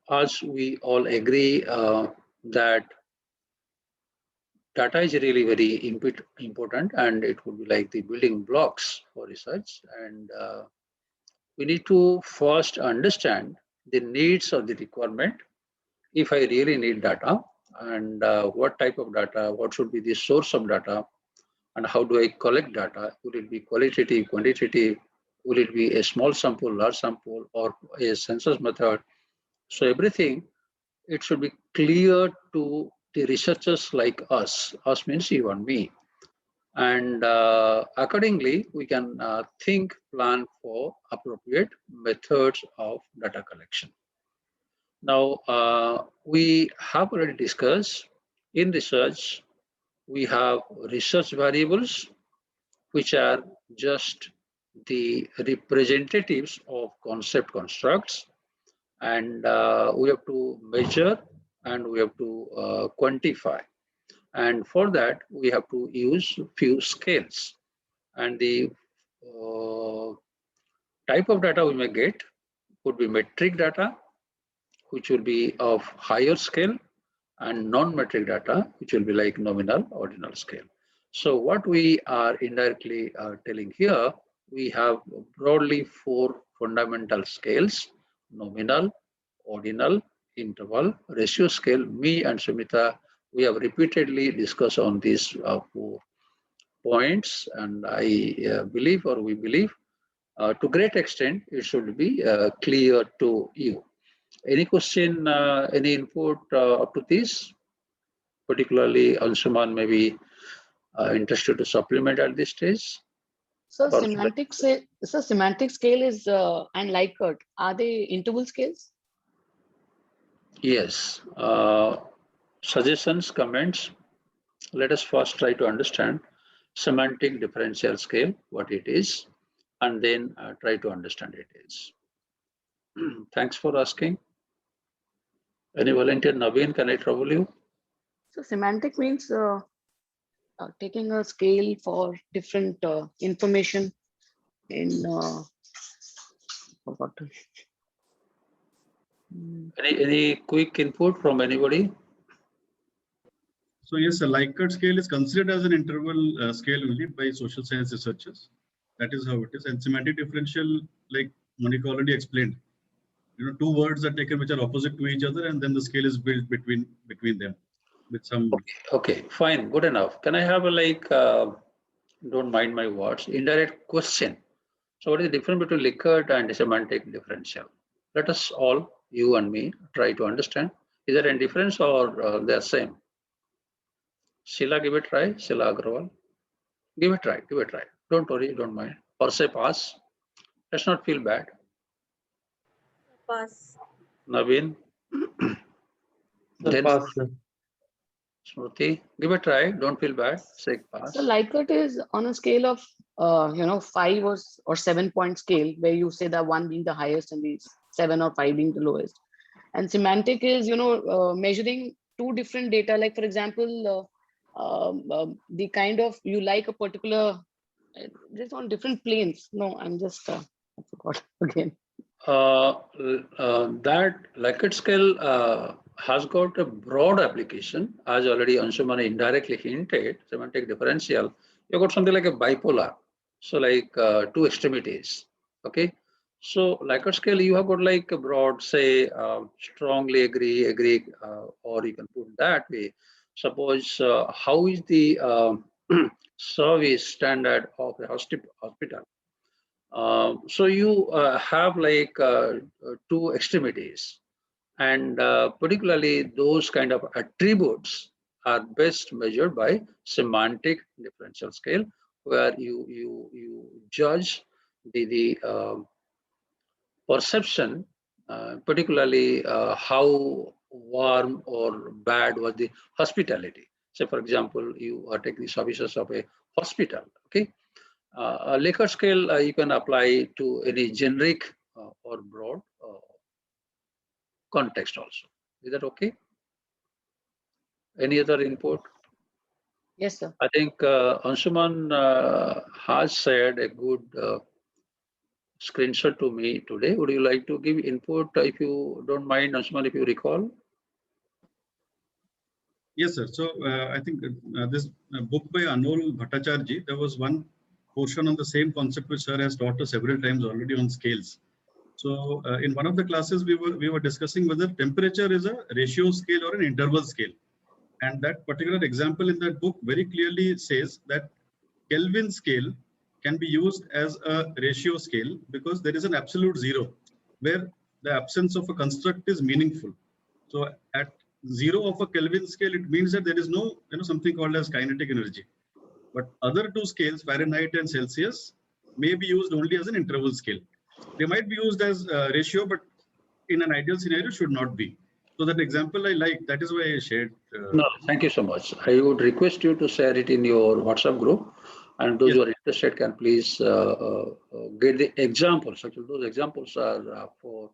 as we all agree that data is really very important, and it would be like the building blocks for research. And we need to first understand the needs of the requirement. If I really need data, and what type of data, what should be the source of data, and how do I collect data? Will it be qualitative, quantitative? Will it be a small sample, large sample, or a census method? So everything, it should be clear to the researchers like us. Us means you and me. And accordingly, we can think, plan for appropriate methods of data collection. Now, we have already discussed in research, we have research variables, which are just the representatives of concept constructs, and we have to measure and we have to quantify. And for that, we have to use few scales. And the uh, type of data we may get could be metric data, which will be of higher scale, and non-metric data, which will be like nominal, ordinal scale. So what we are indirectly telling here, we have broadly four fundamental scales: nominal, ordinal, interval, ratio scale. Me and Sumita, we have repeatedly discussed on these four points, and I believe, or we believe, to great extent, it should be clear to you. Any question, any input up to this? Particularly, Anshuman may be interested to supplement at this stage. So Or semantic scale is and Likert, are they interval scales? yes, suggestions, comments. Let us first try to understand semantic differential scale, what it is, and then try to understand it is. Thanks for asking. Any volunteer, Naveen, can I trouble you? So semantic means taking a scale for different information in forgot to- Hmm. Any quick input from anybody? So yes, a Likert scale is considered as an interval scale only by social science researchers. That is how it is. And semantic differential, like Monica already explained, two words are taken which are opposite to each other, and then the scale is built between them with some. Okay, fine, good enough. Can I have a don't mind my words, indirect question? So what is the difference between Likert and semantic differential? Let us all, you and me, try to understand. Is there any difference, or they're same? Sheila, give it a try. Sheila Agrawal. Give it a try. Give it a try. Don't worry, don't mind. Or say pass. Let's not feel bad. Pass. Naveen. Then pass, sir. Smriti. Give it a try. Don't feel bad. Say pass. So Likert is on a scale of 5 or 7 point scale, where you say that 1 being the highest and the 7 or 5 being the lowest. And semantic is measuring two different data. Like for example, the kind of you like a particular just on different planes. No, I'm just I forgot again. That Likert scale has got a broad application, as already Anshuman indirectly hinted. Semantic differential, you got something like a bipolar, so like two extremities. Okay, so Likert scale, you have got like a broad, say strongly agree, or you can put that way. Suppose how is the service standard of a hospital? So you have like two extremities, and particularly those kind of attributes are best measured by semantic differential scale, where you judge the perception, particularly how warm or bad was the hospitality. Say, for example, you are taking the services of a hospital. Okay, a Likert scale you can apply to any generic or broad context also. Is that okay? Any other input? Yes, sir. I think Anshuman has shared a good screenshot to me today. Would you like to give input if you don't mind, Anshuman, if you recall? Yes, sir. So I think this book by Anol Bhattacharya, there was one portion on the same concept which sir has taught us several times already on scales. So in one of the classes, we were discussing whether temperature is a ratio scale or an interval scale. And that particular example in that book very clearly says that Kelvin scale can be used as a ratio scale because there is an absolute zero where the absence of a construct is meaningful. So at zero of a Kelvin scale, it means that there is no something called as kinetic energy. But other two scales, Fahrenheit and Celsius, may be used only as an interval scale. They might be used as a ratio, but in an ideal scenario should not be. So that example I like, that is why I shared. No, thank you so much. I would request you to share it in your WhatsApp group, and those Yes. who are interested can please get the examples. Actually, those examples are for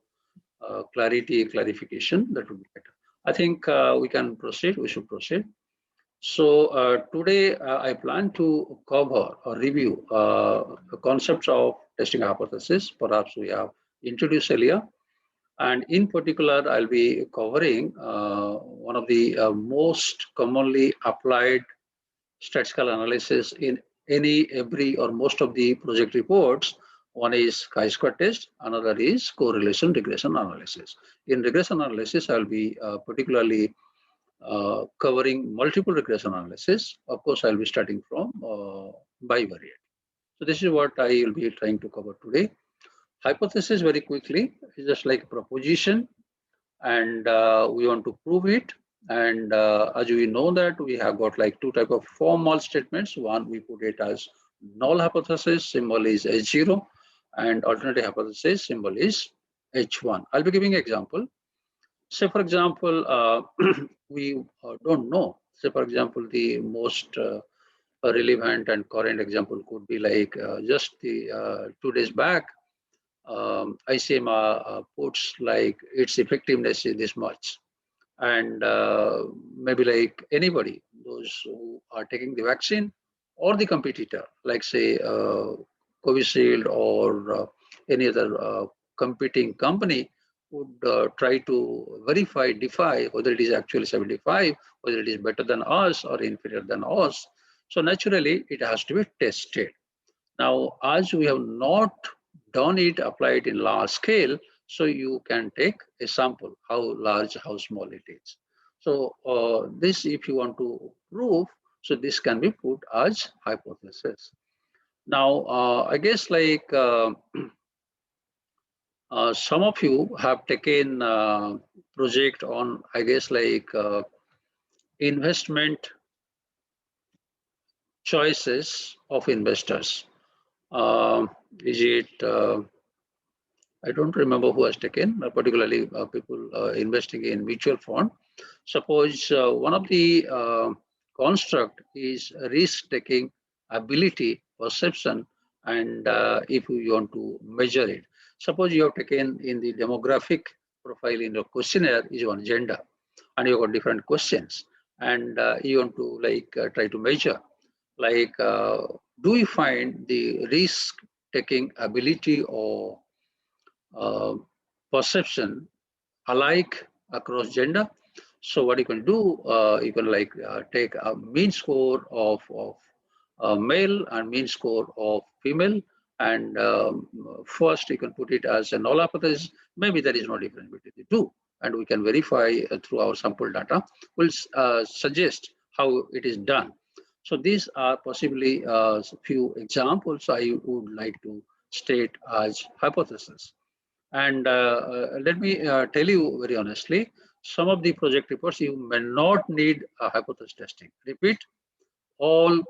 clarity, clarification. That would be better. I think we can proceed. We should proceed. So today I plan to cover or review the concepts of testing hypothesis. Perhaps we have introduced earlier. And in particular, I'll be covering one of the most commonly applied statistical analysis in any, every, or most of the project reports. One is chi-square test, another is correlation regression analysis. In regression analysis, I'll be particularly covering multiple regression analysis. Of course, I'll be starting from bivariate. So this is what I will be trying to cover today. Hypothesis, very quickly, is just like a proposition, and we want to prove it. And as we know that we have got like two type of formal statements. One, we put it as null hypothesis, symbol is H0, and alternative hypothesis, symbol is H1. I'll be giving an example. Say, for example, we don't know. Say, for example, the most relevant and current example could be like just the 2 days back, ICMR puts like its effectiveness is this much. And maybe like anybody, those who are taking the vaccine or the competitor, like say Covishield or any other competing company would try to verify, defy whether it is actually 75, whether it is better than us or inferior than us. So naturally, it has to be tested. Now, as we have not done it, applied in large scale, so you can take a sample, how large, how small it is. So this, if you want to prove, so this can be put as hypothesis. Now, I guess like some of you have taken project on, I guess like investment choices of investors. Is it, I don't remember who has taken, particularly people investing in mutual fund. Suppose one of the construct is risk-taking ability, perception, and if you want to measure it. Suppose you have taken in the demographic profile in your questionnaire is one gender, and you got different questions, and you want to like try to measure, like do you find the risk-taking ability or perception alike across gender? So what you can do, you can like take a mean score of male and mean score of female, and first you can put it as a null hypothesis. Maybe there is no difference between the two, and we can verify through our sample data. We'll suggest how it is done. So these are possibly few examples I would like to state as hypothesis. And let me tell you very honestly, some of the project reports you may not need a hypothesis testing. Repeat, all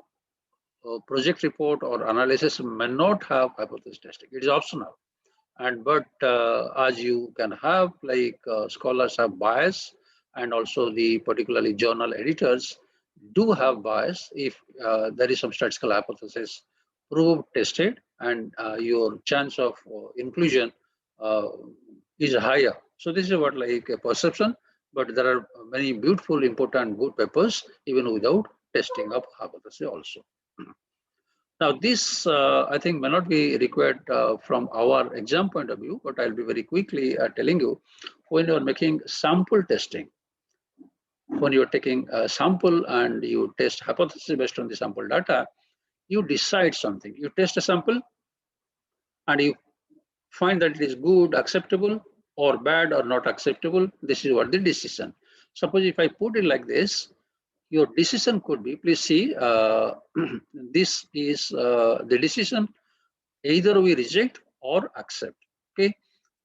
project report or analysis may not have hypothesis testing. It is optional. And but as you can have, like scholars have bias, and also the particularly journal editors do have bias if there is some statistical hypothesis proved, tested, and your chance of inclusion is higher. So this is what like a perception, but there are many beautiful, important, good papers even without testing of hypothesis also. Now, this I think may not be required from our exam point of view, but I'll be very quickly telling you when you're making sample testing, when you're taking a sample and you test hypothesis based on the sample data, you decide something. You test a sample and you find that it is good, acceptable, or bad or not acceptable. This is what the decision. Suppose if I put it like this, your decision could be, please see, this is the decision, either we reject or accept. Okay,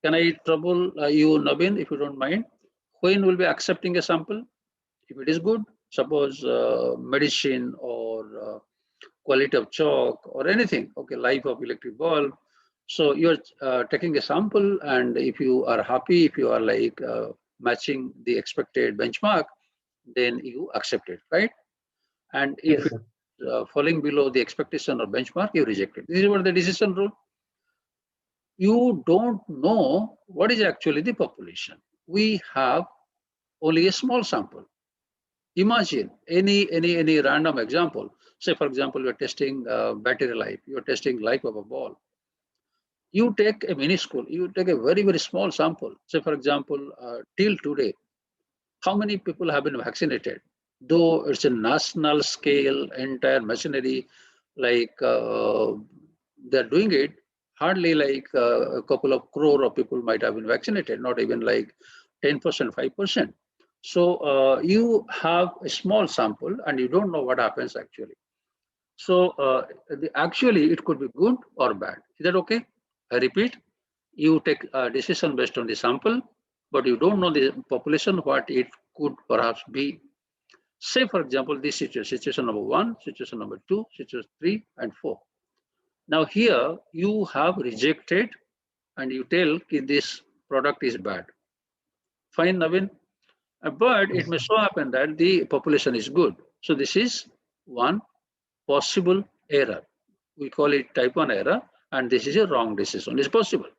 can I trouble you, Naveen, if you don't mind? When will be accepting a sample? If it is good, suppose medicine or quality of chalk or anything, okay, life of electric bulb. So you're taking a sample, and if you are happy, if you are like matching the expected benchmark, then you accept it, right? And if Yes, it's sir. falling below the expectation or benchmark, you reject it. This is what the decision rule. You don't know what is actually the population. We have only a small sample. Imagine any random example. Say, for example, you're testing battery life, you're testing life of a ball. You take a minuscule, you take a very small sample. Say, for example, till today, how many people have been vaccinated? Though it's a national scale, entire machinery, like they're doing it, hardly like a couple of crore of people might have been vaccinated, not even like 10%, 5%. So you have a small sample and you don't know what happens actually. So actually it could be good or bad. Is that okay? I repeat, you take a decision based on the sample, but you don't know the population, what it could perhaps be. Say, for example, this situation number 1, situation number 2, situation 3, and 4. Now here you have rejected and you tell that this product is bad. Fine, Navin. But it Yes, may sir. so happen that the population is good. So this is one possible error. We call it type 1 error, and this is a wrong decision. It's possible.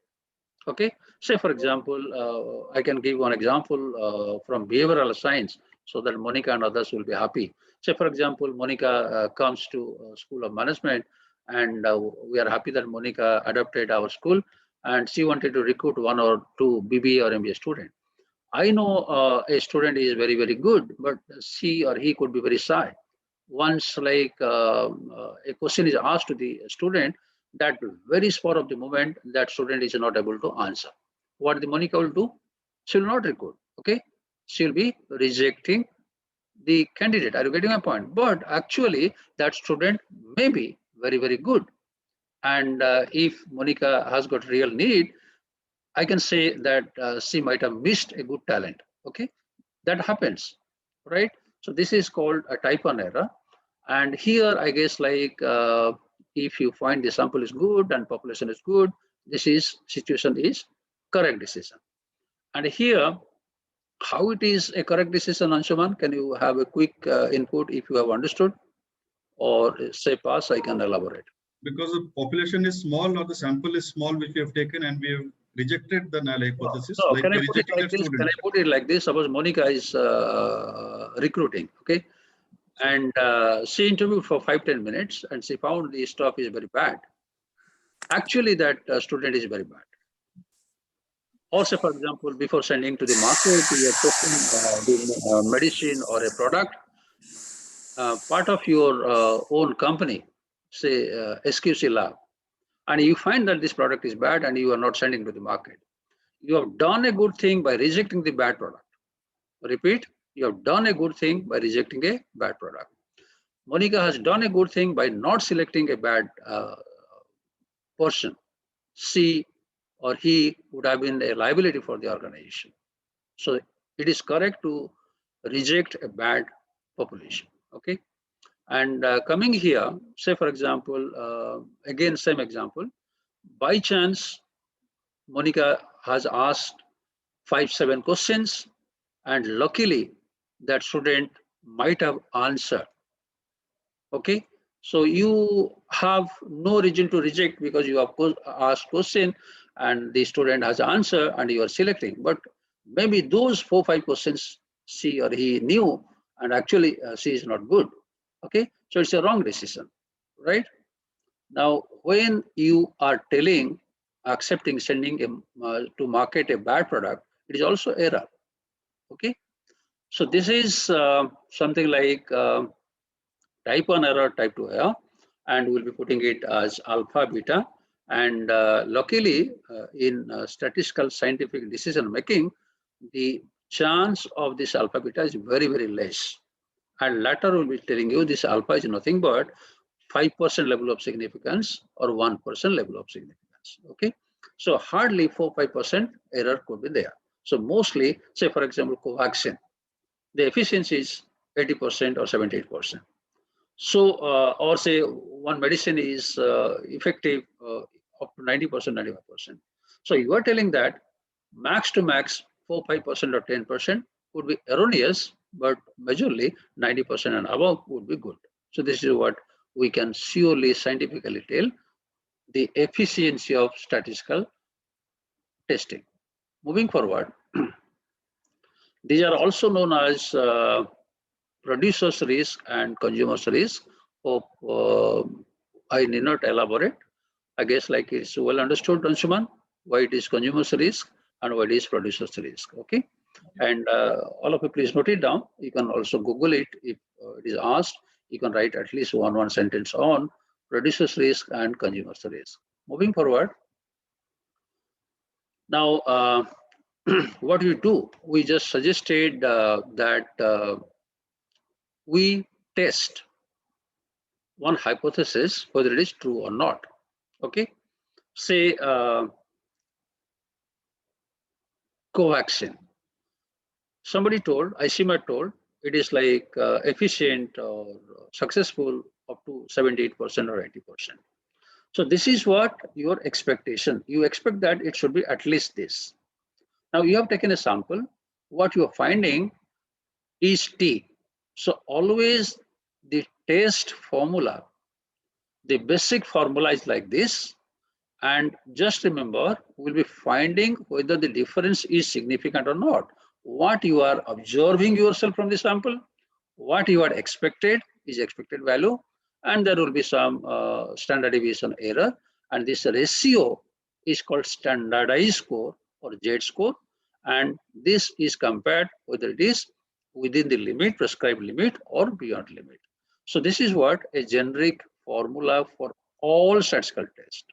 Okay. Say, for example, I can give one example from behavioral science so that Monica and others will be happy. Say, for example, Monica comes to School of Management, and we are happy that Monica adopted our school, and she wanted to recruit 1 or 2 BBA or MBA student. I know a student is very good, but she or he could be very shy. Once like a question is asked to the student, that very spur of the moment, that student is not able to answer. What the Monica will do? She will not recruit. Okay, she will be rejecting the candidate. Are you getting my point? But actually, that student may be very good. And if Monica has got real need, I can say that she might have missed a good talent. Okay, that happens, right? So this is called a type 1 error. And here, I guess, like if you find the sample is good and population is good, this is situation is correct decision. And here, how it is a correct decision, Anshuman? Can you have a quick input if you have understood, or say pass? I can elaborate. Because the population is small or the sample is small, which we have taken, and we have rejected the null hypothesis, No, like can I we're put it rejecting like that this? Can student. I put it like this? Suppose Monica is recruiting, okay? And she interviewed for 5-10 minutes and she found the stuff is very bad. Actually, that student is very bad. Also, for example, before sending to the market, you are testing the medicine or a product, part of your own company, say SQC lab, and you find that this product is bad and you are not sending to the market. You have done a good thing by rejecting the bad product. Repeat, you have done a good thing by rejecting a bad product. Monica has done a good thing by not selecting a bad person. She or he would have been a liability for the organization. So it is correct to reject a bad population. Okay. And coming here, say for example, again same example. By chance, Monica has asked 5-7 questions, and luckily that student might have answered. Okay, so you have no reason to reject because you have asked question and the student has answer and you are selecting. But maybe those 4-5 questions she or he knew, and actually she is not good. Okay, so it's a wrong decision, right? Now, when you are telling, accepting, sending to market a bad product, it is also error. Okay. So this is something like type 1 error, type 2 error, and we'll be putting it as alpha, beta. And luckily, in statistical scientific decision making, the chance of this alpha beta is very, very less. And later we'll be telling you this alpha is nothing but 5% level of significance or 1% level of significance. Okay. So hardly 4-5% error could be there. So mostly, say for example, Covaxin, the efficiency is 80% or 78%. So, or say one medicine is effective up to 90%, 95%. So you are telling that max to max 4-5% or 10% would be erroneous, but majorly 90% and above would be good. So this is what we can surely scientifically tell the efficiency of statistical testing. Moving forward, these are also known as producer's risk and consumer's risk. Hope I need not elaborate. I guess like it's well understood, Anshuman, why it is consumer's risk and why it is producer's risk. Okay. And all of you please note it down. You can also Google it if it is asked. You can write at least one sentence on producer's risk and consumer's risk. Moving forward. Now, what we do, we just suggested that we test one hypothesis, whether it is true or not. Okay. Say Covaxin. Somebody told, ICMR told, it is like efficient or successful up to 78% or 80%. So this is what your expectation. You expect that it should be at least this. Now you have taken a sample. What you are finding is T. So always the test formula, the basic formula is like this. And just remember, we'll be finding whether the difference is significant or not. What you are observing yourself from the sample, what you are expected is expected value, and there will be some standard deviation error. And this ratio is called standardized score or Z score. And this is compared whether it is within the limit, prescribed limit, or beyond limit. So this is what a generic formula for all statistical tests.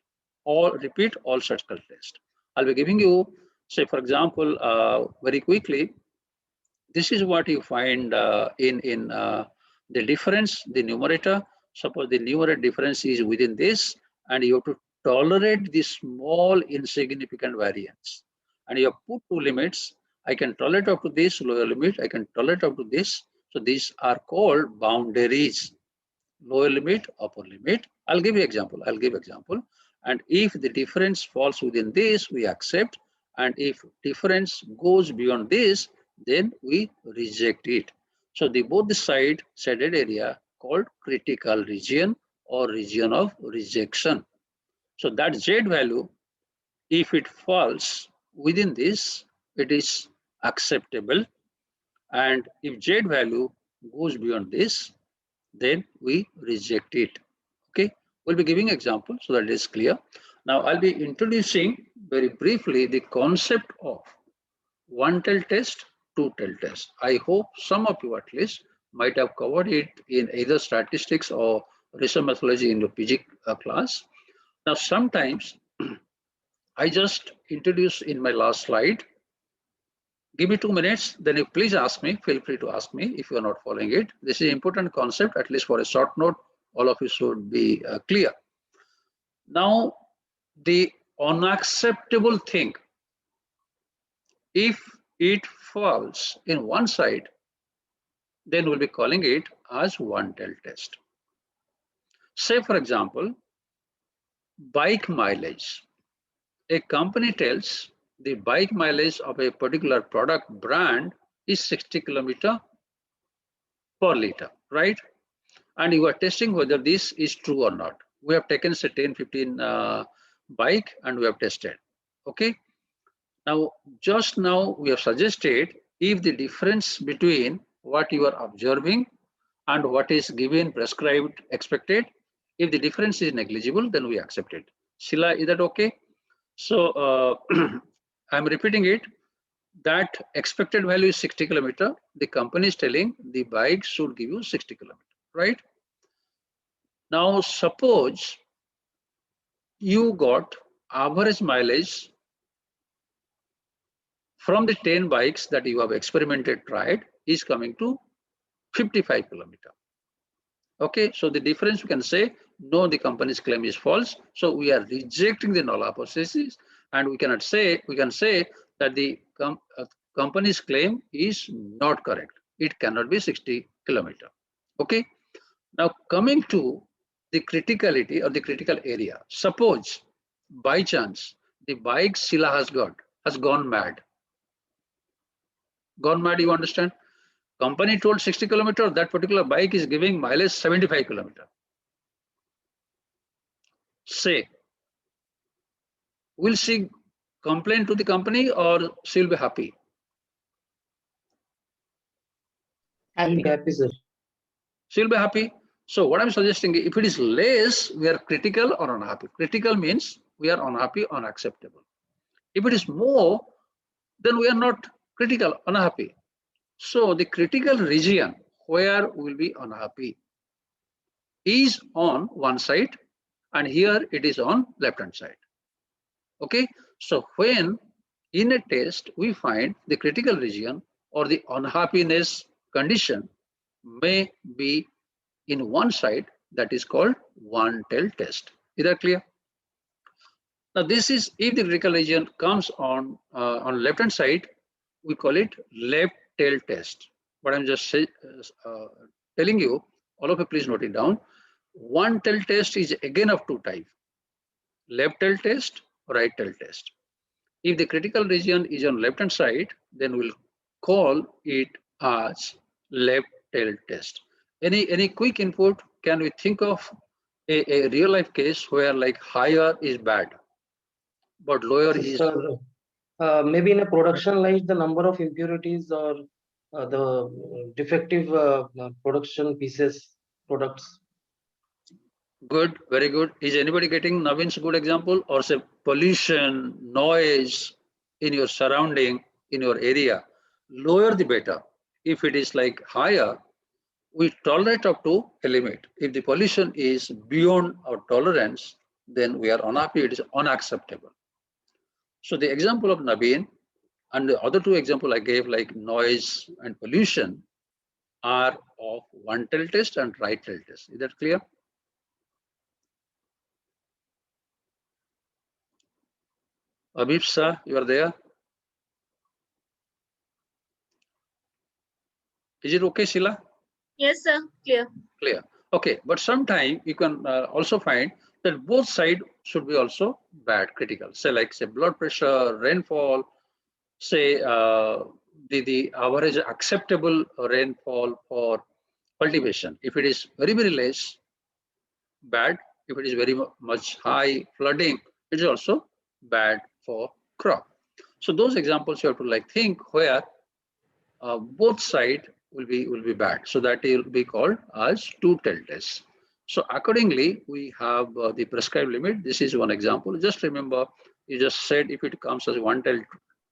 Repeat all statistical tests. I'll be giving you, say for example, very quickly, this is what you find in the difference, the numerator. Suppose the numerator difference is within this, and you have to tolerate the small insignificant variance. And you have put two limits. I can tolerate up to this lower limit. I can tolerate up to this. So these are called boundaries. Lower limit, upper limit. I'll give you example. And if the difference falls within this, we accept. And if difference goes beyond this, then we reject it. So both the shaded area called critical region or region of rejection. So that Z value, if it falls within this, it is acceptable. And if Z value goes beyond this, then we reject it. Okay, we'll be giving example so that it is clear. Now I'll be introducing very briefly the concept of one-tail test, two-tail test. I hope some of you at least might have covered it in either statistics or research methodology in your PG class. Now sometimes I just introduced in my last slide. Give me 2 minutes, then you please ask me, feel free to ask me if you are not following it. This is an important concept, at least for a short note, all of you should be clear. Now, the unacceptable thing, if it falls in one side, then we'll be calling it as one-tail test. Say, for example, bike mileage. A company tells the bike mileage of a particular product brand is 60 km per liter, right? And you are testing whether this is true or not. We have taken say 10, 15 bike and we have tested. Okay. Now, just now we have suggested if the difference between what you are observing and what is given, prescribed, expected, If the difference is negligible, then we accept it. Sheila, is that okay? So I'm repeating it. That expected value is 60 kilometer. The company is telling the bike should give you 60 kilometer, right? Now, suppose you got average mileage from the 10 bikes that you have experimented, tried, is coming to 55 kilometer. Okay, so the difference we can say, no, the company's claim is false. So we are rejecting the null hypothesis, and we can say that the company's claim is not correct. It cannot be 60 kilometer. Okay, now coming to the criticality or the critical area. Suppose by chance the bike Sheila has gone mad. Gone mad, you understand? Company told 60 kilometer, that particular bike is giving mileage 75 kilometer. Say, will she complain to the company or she'll be happy? Happy, sir. She'll be happy. So what I'm suggesting, if it is less, we are critical or unhappy. Critical means we are unhappy, unacceptable. If it is more, then we are not critical, unhappy. So the critical region where we'll be unhappy is on one side, and here it is on left-hand side. Okay, so when in a test we find the critical region or the unhappiness condition may be in one side, that is called one-tailed test. Is that clear? Now this is if the critical region comes on left-hand side, we call it left-tailed test. What I'm just telling you, all of you please note it down. One-tailed test is again of two types: left-tailed test, right-tailed test. If the critical region is on left-hand side, then we'll call it as left-tailed test. Any quick input? Can we think of a real-life case where like higher is bad, but lower is? Sir, maybe in a production line, the number of impurities or the defective production pieces, products. Good, very good. Is anybody getting Navin's good example? Or say pollution, noise in your surrounding, in your area? Lower the better. If it is like higher, we tolerate up to a limit. If the pollution is beyond our tolerance, then we are unhappy, it is unacceptable. So the example of Navin and the other two examples I gave, like noise and pollution, are of one-tailed test and right-tailed test. Is that clear? Abib sir, you are there? Is it okay, Sheila? Yes, sir. Clear. Clear. Okay, but sometime you can also find that both sides should be also bad, critical. Say like say blood pressure, rainfall, say the average acceptable rainfall for cultivation. If it is very, very less, bad. If it is very much high, flooding, it is also bad for crop. So those examples you have to like think where both sides will be bad. So that will be called as two-tailed test. So accordingly, we have the prescribed limit. This is one example. Just remember, you just said if it comes as one-tailed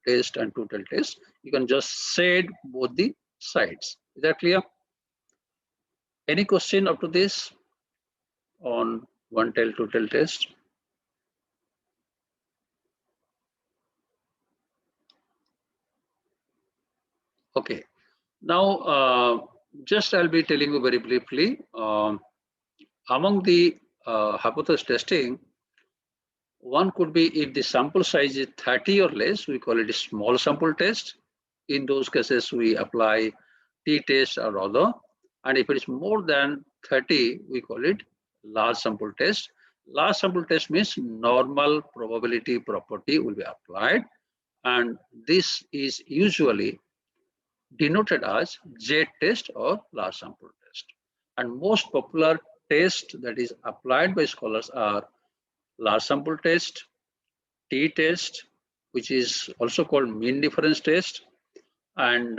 test and two-tailed test, you can just say both the sides. Is that clear? Any question up to this on one-tailed, two-tailed test? Okay. Now, just I'll be telling you very briefly. Among the hypothesis testing, one could be if the sample size is 30 or less, we call it a small sample test. In those cases, we apply t-test or other. And if it is more than 30, we call it large sample test. Large sample test means normal probability property will be applied. And this is usually denoted as z-test or large sample test. And most popular test that is applied by scholars are large sample test, t-test, which is also called mean difference test, and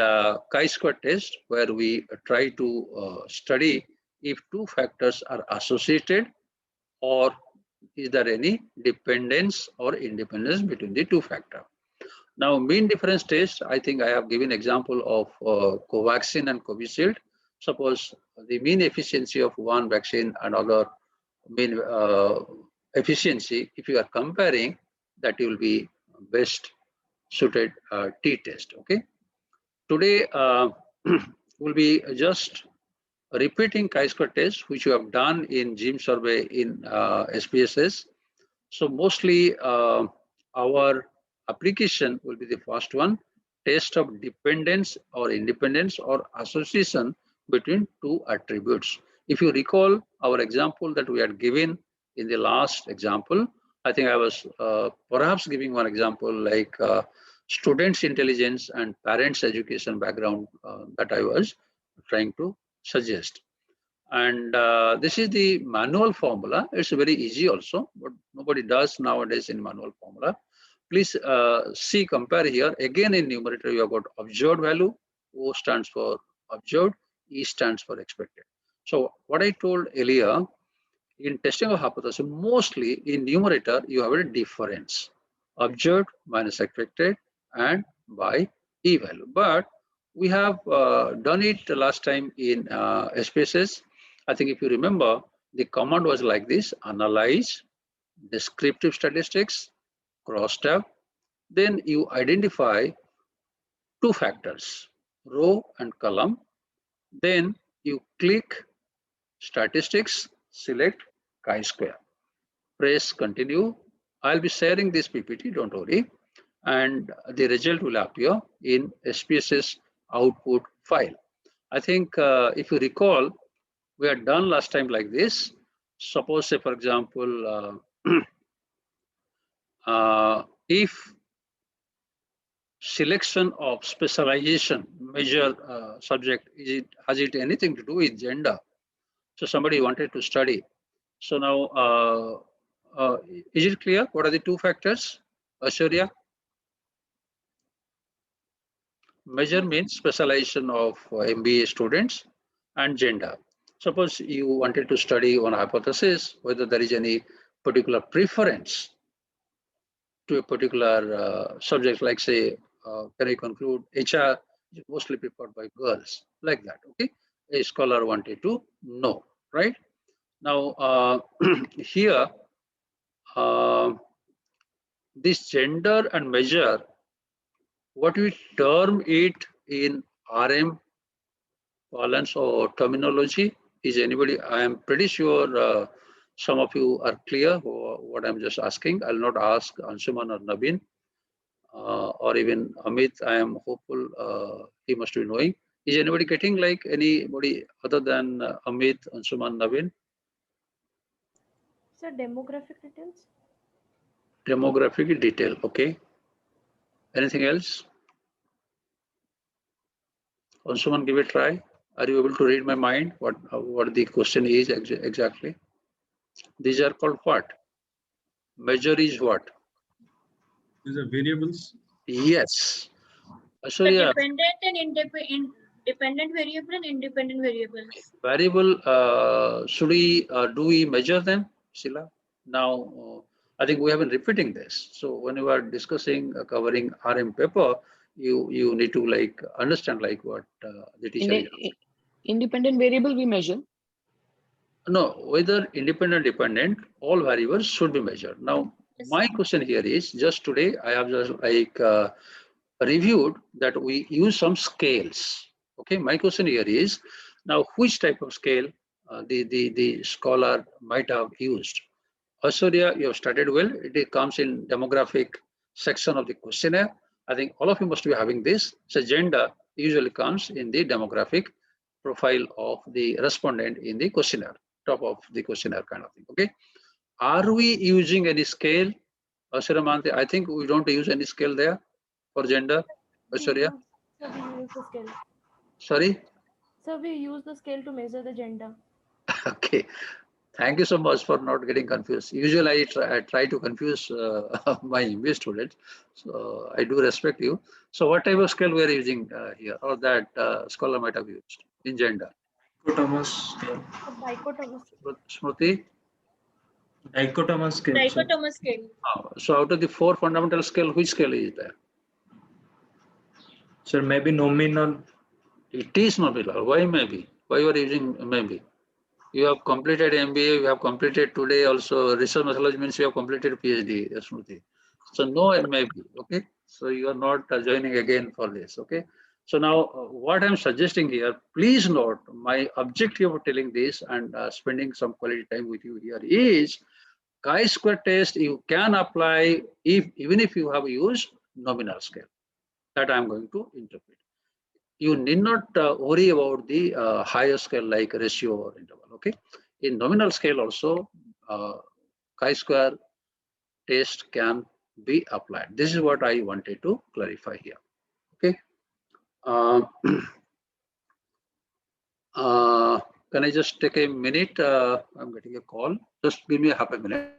chi-square test, where we try to study if two factors are associated or is there any dependence or independence between the two factors? Now, mean difference test, I think I have given example of Covaxin and Covishield. Suppose the mean efficiency of one vaccine and other mean efficiency, if you are comparing, that will be best suited t-test. Okay. Today will be just repeating chi-square test, which you have done in Jim survey in SPSS. So mostly our application will be the first one, test of dependence or independence or association between two attributes. If you recall our example that we had given in the last example, I think I was perhaps giving one example like students' intelligence and parents' education background that I was trying to suggest. And this is the manual formula. It's very easy also, but nobody does nowadays in manual formula. Please see, compare here. Again, in numerator, you have got observed value. O stands for observed, E stands for expected. So what I told earlier, in testing of hypothesis, mostly in numerator, you have a difference. Observed minus expected and by E value. But we have done it last time in SPSS. I think if you remember, the command was like this: analyze, descriptive statistics, crosstab. Then you identify two factors, row and column. Then you click statistics, select chi-square. Press continue. I'll be sharing this PPT, don't worry. And the result will appear in SPSS output file. I think if you recall, we had done last time like this. Suppose, say, for example, if selection of specialization major subject, has it anything to do with gender? So somebody wanted to study. So now, is it clear? What are the two factors, Aishwarya? Major means specialization of MBA students and gender. Suppose you wanted to study on hypothesis, whether there is any particular preference to a particular subject, like say, can I conclude HR is mostly preferred by girls, like that, okay? A scholar wanted to know, right? Now, here, this gender and measure, what we term it in RM parlance or terminology, is anybody? I am pretty sure some of you are clear what I'm just asking. I'll not ask Anshuman or Naveen or even Amit. I am hopeful he must be knowing. Is anybody getting like anybody other than Amit, Anshuman, Naveen? Sir, demographic details. Demographic detail, okay. Anything else? Anshuman, give it a try. Are you able to read my mind? What the question is exactly? These are called what? Measure is what? These are variables. Yes. The Aishwarya, dependent and dependent variable and independent variables. variable, should we do we measure them, Sheila? Now, I think we have been repeating this. So when you are discussing covering RM paper, you need to like understand like what the teacher is. Independent variable we measure. No, whether independent, dependent, all variables should be measured. Now, Yes. my question here is just today I have just like reviewed that we use some scales. Okay, my question here is now which type of scale the scholar might have used. Aishwarya, you have studied well. It comes in demographic section of the questionnaire. I think all of you must be having this. So gender usually comes in the demographic profile of the respondent in the questionnaire, top of the questionnaire kind of thing. Okay. Are we using any scale? Aishwarya, I think we don't use any scale there for gender. Aishwarya, Sir, we use the scale. sorry. Sir, we use the scale to measure the gender. Okay. Thank you so much for not getting confused. Usually I try to confuse my MBA students. So I do respect you. So what type of scale we are using here or that scholar might have used in gender? Dichotomous scale. The dichotomous. Smriti? Dichotomous scale. sir. Dichotomous scale. So out of the 4 fundamental scale, which scale is there? Sir, maybe nominal. It is nominal. Why maybe? Why you are using maybe? You have completed MBA, you have completed today also research methodology means you have completed PhD, Smriti. So no maybe, okay? So you are not joining again for this, okay? So now what I'm suggesting here, please note my objective of telling this and spending some quality time with you here is chi-square test you can apply even if you have used nominal scale that I'm going to interpret. You need not worry about the higher scale like ratio or interval, okay? In nominal scale also, chi-square test can be applied. This is what I wanted to clarify here, okay? Can I just take a minute? I'm getting a call. Just give me half a minute.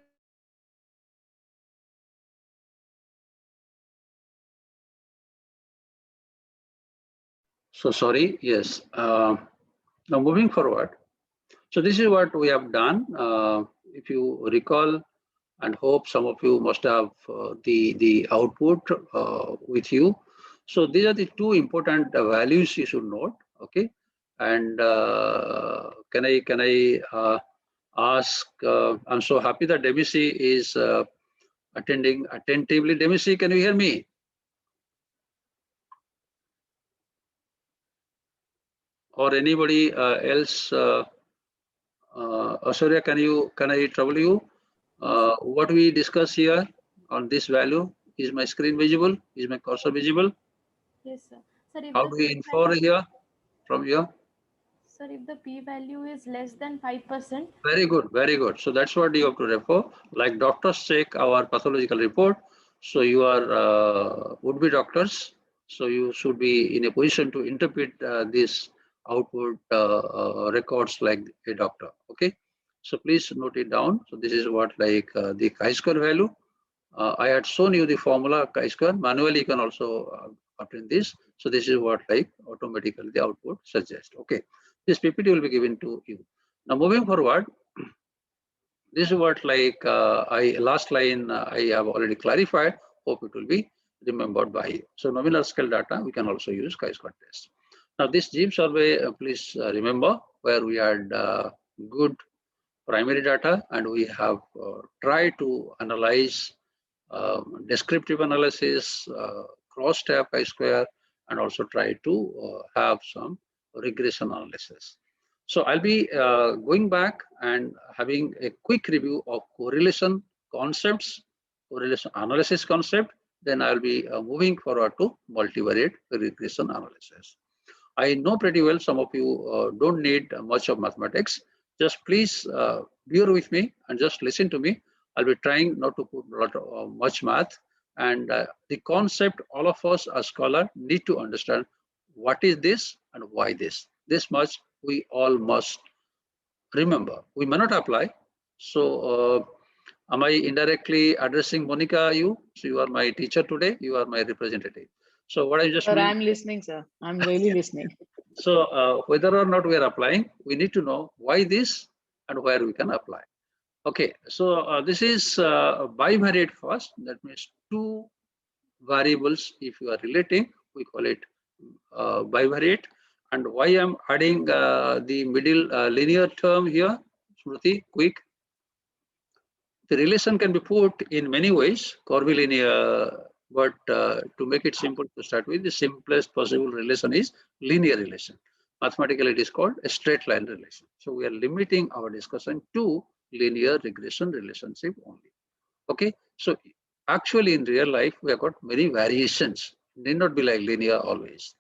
So sorry, yes. Now moving forward. So this is what we have done. If you recall, and hope some of you must have the output with you. So these are the 2 important values you should note, okay? And can I ask? I'm so happy that Debussy is attending attentively. Debussy, can you hear me? Or anybody else? Asurya, can I trouble you? What we discuss here on this value, is my screen visible? Is my cursor visible? Yes, sir. Sir, if How the do we p infer value, here from here? sir, if the p value is less than 5%, Very good, very good. So that's what you have to refer. Like doctors check our pathological report. So you are would-be doctors. So you should be in a position to interpret this output records like a doctor. Okay. So please note it down. So this is what like the chi-square value. I had shown you the formula chi-square. Manually, you can also obtain this. So this is what like automatically the output suggests. Okay. This PPT will be given to you. Now moving forward, this is what like last line I have already clarified. Hope it will be remembered by you. So nominal scale data we can also use chi-square test. Now this GEM survey, please remember where we had good primary data and we have tried to analyze descriptive analysis, cross-tab chi-square, and also try to have some regression analysis. So I'll be going back and having a quick review of correlation concepts, correlation analysis concept. Then I'll be moving forward to multivariate regression analysis. I know pretty well some of you don't need much of mathematics. Just please bear with me and just listen to me. I'll be trying not to put a lot of much math. And the concept, all of us as scholars need to understand what is this and why this. This much we all must remember. We may not apply. So am I indirectly addressing Monica, you? So you are my teacher today. You are my representative. So what I just Sir, mean, I'm listening, sir. I'm really listening. so whether or not we are applying, we need to know why this and where we can apply. Okay, so this is bivariate first. That means 2 variables. If you are relating, we call it bivariate. And why I'm adding the middle linear term here, Smriti, quick. The relation can be put in many ways, curvilinear, but to make it simple to start with, the simplest possible relation is linear relation. Mathematically, it is called a straight line relation. So we are limiting our discussion to linear regression relationship only. Okay, so actually in real life, we have got many variations. It need not be like linear always.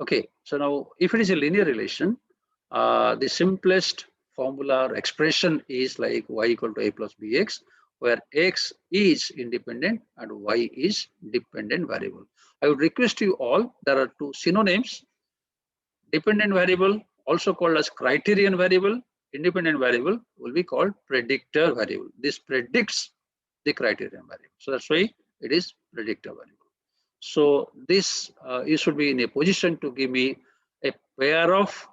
Okay, so now if it is a linear relation, the simplest formula or expression is like y equal to a plus bx, where x is independent and y is dependent variable. I would request you all, there are 2 synonyms, dependent variable, also called as criterion variable. Independent variable will be called predictor variable. This predicts the criterion variable. So that's why it is predictor variable. So this you should be in a position to give me a pair of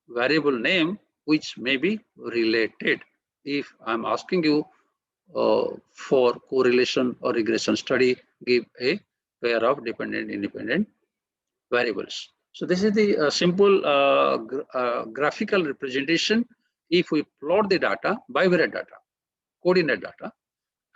variable name which may be related. If I'm asking you for correlation or regression study, give a pair of dependent independent variables. So this is the simple graphical representation. If we plot the data, bivariate data, coordinate data,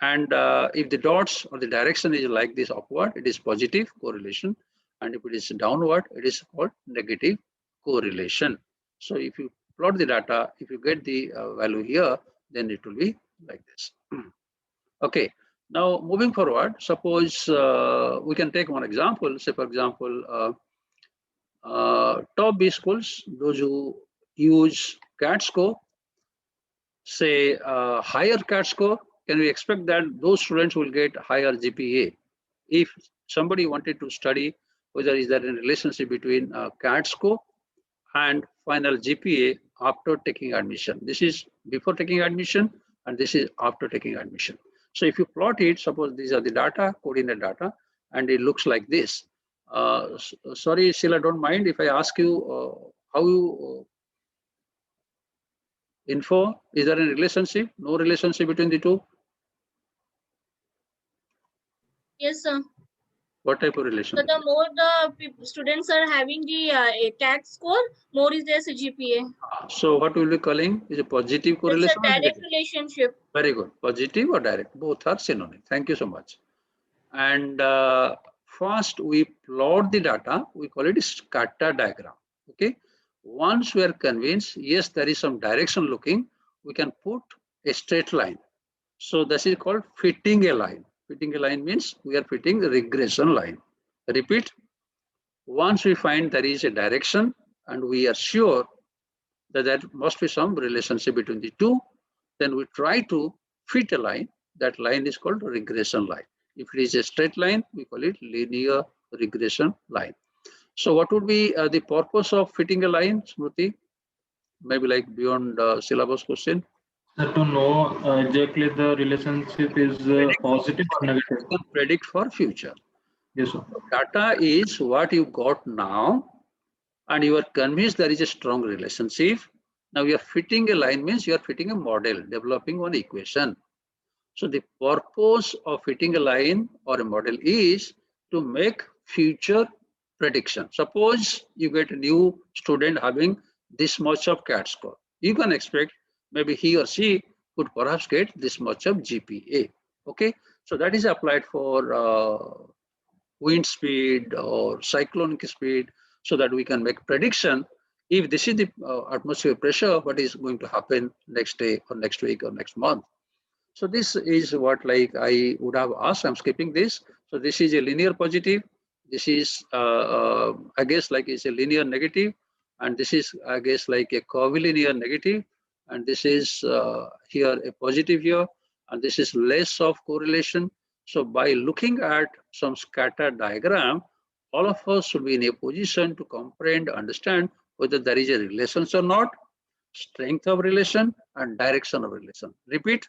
and if the dots or the direction is like this upward, it is positive correlation. And if it is downward, it is called negative correlation. So if you plot the data, if you get the value here, then it will be like this. Okay, now moving forward, suppose we can take one example. Say, for example, top B schools, those who use CAT score, say higher CAT score, can we expect that those students will get higher GPA? If somebody wanted to study whether is there a relationship between CAT score and final GPA after taking admission. This is before taking admission and this is after taking admission. So if you plot it, suppose these are the data, coordinate data, and it looks like this. Sorry, Sheila, don't mind if I ask you how you info, is there a relationship? No relationship between the two? Yes, sir. What type of So relationship? the more the students are having the CAT score, more is their GPA. So what will be calling is a positive It's correlation a or direct negative? relationship. Very good. Positive or direct, both are synonym. Thank you so much. And first we plot the data, we call it a scatter diagram. Okay. Once we are convinced, yes, there is some direction looking, we can put a straight line. So this is called fitting a line. Fitting a line means we are fitting the regression line. Repeat. Once we find there is a direction and we are sure that there must be some relationship between the two, then we try to fit a line. That line is called regression line. If it is a straight line, we call it linear regression line. So what would be the purpose of fitting a line, Smriti? Maybe like beyond syllabus question. So to know exactly the relationship is positive or negative. You can predict for future. Yes, sir. Data is what you got now, and you are convinced there is a strong relationship. Now you are fitting a line means you are fitting a model, developing one equation. So the purpose of fitting a line or a model is to make future prediction. Suppose you get a new student having this much of CAT score. You can expect maybe he or she could perhaps get this much of GPA. Okay, so that is applied for wind speed or cyclonic speed, so that we can make prediction. If this is the atmospheric pressure, what is going to happen next day or next week or next month. So this is what like I would have asked. I'm skipping this. So this is a linear positive. This is I guess like it's a linear negative, and this is I guess like a curvilinear negative, and this is here a positive here, and this is less of correlation. So by looking at some scatter diagram, all of us should be in a position to comprehend, understand whether there is a relation or not, strength of relation and direction of relation. Repeat.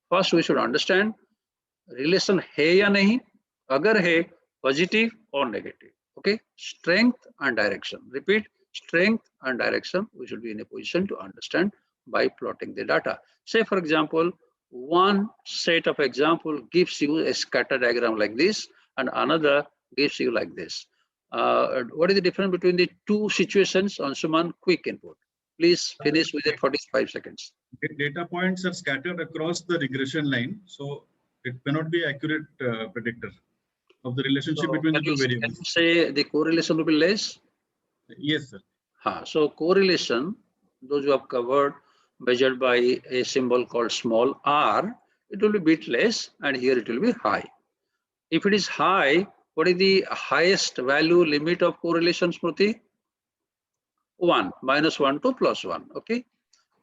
First, we should understand relation है या नहीं, अगर है positive or negative. Okay, strength and direction. Repeat, strength and direction. We should be in a position to understand by plotting the data. Say, for example, one set of example gives you a scatter diagram like this, and another gives you like this. What is the difference between the two situations? Anshuman, quick input. Please finish within 45 seconds. Data points are scattered across the regression line, so it may not be accurate predictor of the relationship So between the can two you variables. say the correlation will be less? Yes, sir. So correlation, those who have covered, measured by a symbol called small r, it will be bit less, and here it will be high. If it is high, what is the highest value limit of correlation, Smriti? 1, -1 to +1, okay?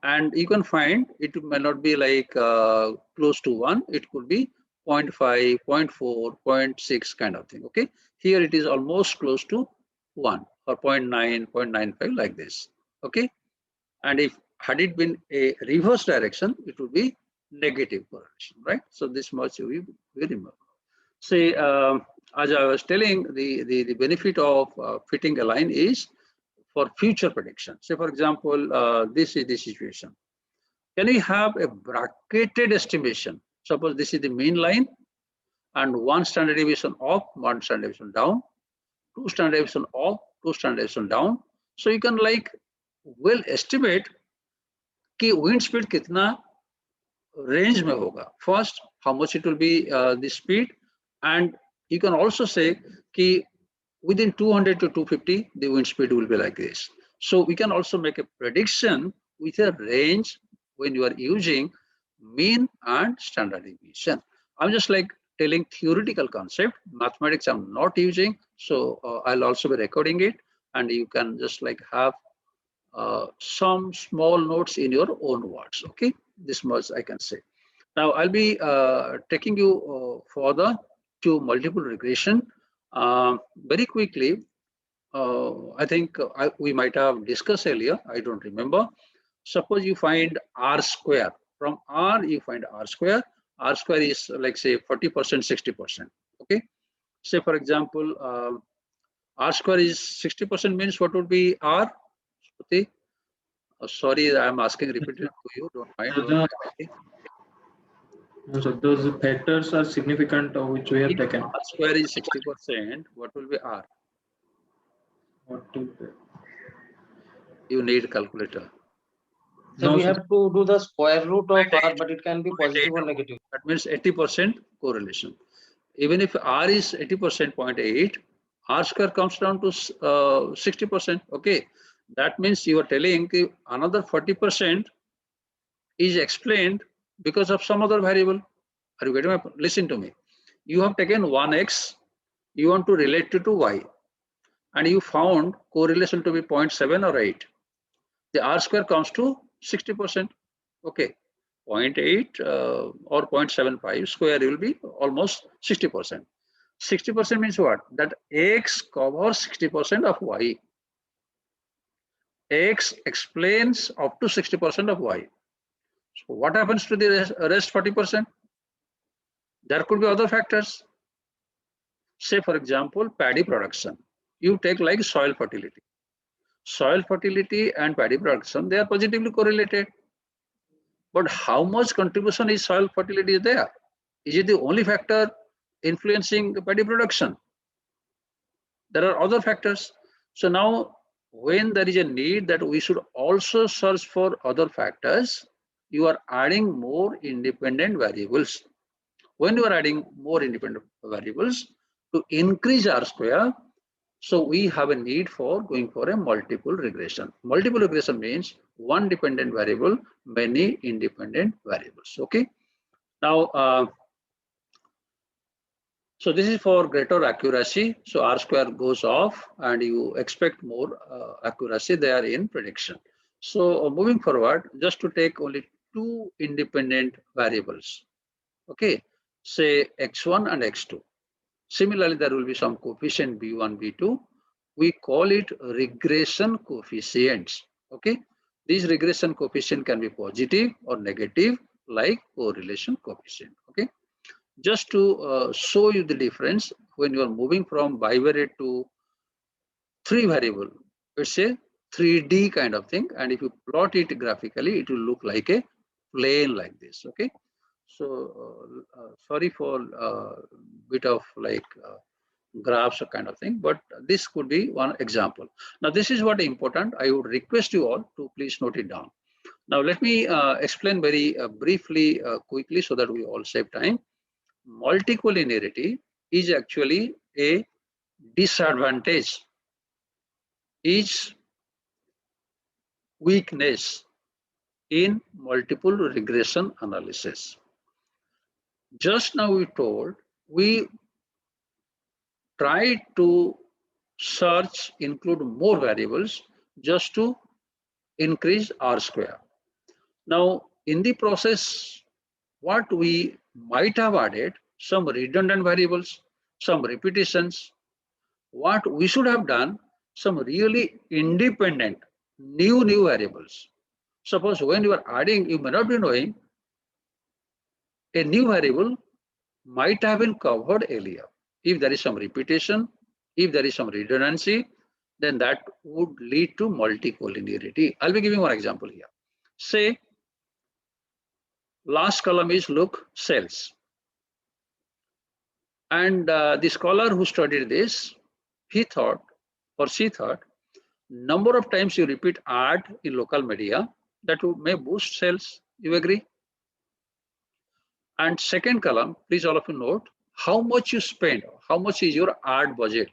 And you can find it may not be like close to 1, it could be 0.5, 0.4, 0.6 kind of thing, okay? Here it is almost close to 1 or 0.9, 0.95 like this, okay? And if had it been a reverse direction, it would be negative correlation, right? So this much we remember. Say, as I was telling, the benefit of fitting a line is for future prediction. Say, for example, this is the situation. Can we have a bracketed estimation? Suppose this is the mean line and one standard deviation up, one standard deviation down, two standard deviation up, two standard deviation down. So you can like well estimate कि wind speed कितना range में होगा. First, how much it will be the speed, and you can also say कि within 200 to 250 the wind speed will be like this. So we can also make a prediction with a range when you are using mean and standard deviation. I'm just like telling theoretical concept. Mathematics I'm not using, so I'll also be recording it, and you can just like have some small notes in your own words. Okay, this much I can say. Now I'll be taking you further to multiple regression very quickly. I think we might have discussed earlier. I don't remember. Suppose you find R square. From R, you find R square. R square is like say 40%, 60%. Okay. Say for example, R square is 60% means what would be R? Sorry, I'm asking repeatedly to you. Don't mind. So those factors are significant which we have If taken. R square is 60%, what will be R? What is it? You need calculator. So No, we sir. have to do the square root of R, but it can be positive or negative. That means 80% correlation. Even if R is 80%, 0.8, R square comes down to 60%. Okay, that means you are telling another 40% is explained because of some other variable. Are you getting my point? Listen to me. You have taken 1x, you want to relate it to y, and you found correlation to be 0.7 or 8. The R square comes to 60%. Okay, 0.8 or 0.75 square will be almost 60%. 60% means what? That X covers 60% of Y. X explains up to 60% of Y. So what happens to the rest 40%? There could be other factors. Say for example, paddy production. You take like soil fertility. Soil fertility and paddy production, they are positively correlated. But how much contribution is soil fertility there? Is it the only factor influencing the paddy production? There are other factors. So now when there is a need that we should also search for other factors, you are adding more independent variables. When you are adding more independent variables to increase R square, so we have a need for going for a multiple regression. Multiple regression means one dependent variable, many independent variables. Okay. Now, so this is for greater accuracy. So R square goes off and you expect more accuracy there in prediction. So moving forward, just to take only two independent variables. Okay, say x1 and x2. Similarly, there will be some coefficient b1, b2. We call it regression coefficients. Okay, these regression coefficient can be positive or negative, like correlation coefficient. Okay, just to show you the difference when you are moving from bivariate to three variable, it's a 3D kind of thing, and if you plot it graphically, it will look like a plane like this. Okay, so sorry for bit of like graphs or kind of thing, but this could be one example. Now this is what important. I would request you all to please note it down. Now let me explain very briefly, quickly, so that we all save time. Multicollinearity is actually a disadvantage, is weakness in multiple regression analysis. Just now we told we try to search, include more variables just to increase R square. Now in the process, what we might have added some redundant variables, some repetitions. What we should have done, some really independent new variables. Suppose when you are adding, you may not be knowing a new variable might have been covered earlier. If there is some repetition, if there is some redundancy, then that would lead to multicollinearity. I'll be giving one example here. Say Last column is look sales. And the scholar who studied this, he thought or she thought, number of times you repeat ad in local media, that may boost sales. You agree? And second column, please all of you note, how much you spend, how much is your ad budget.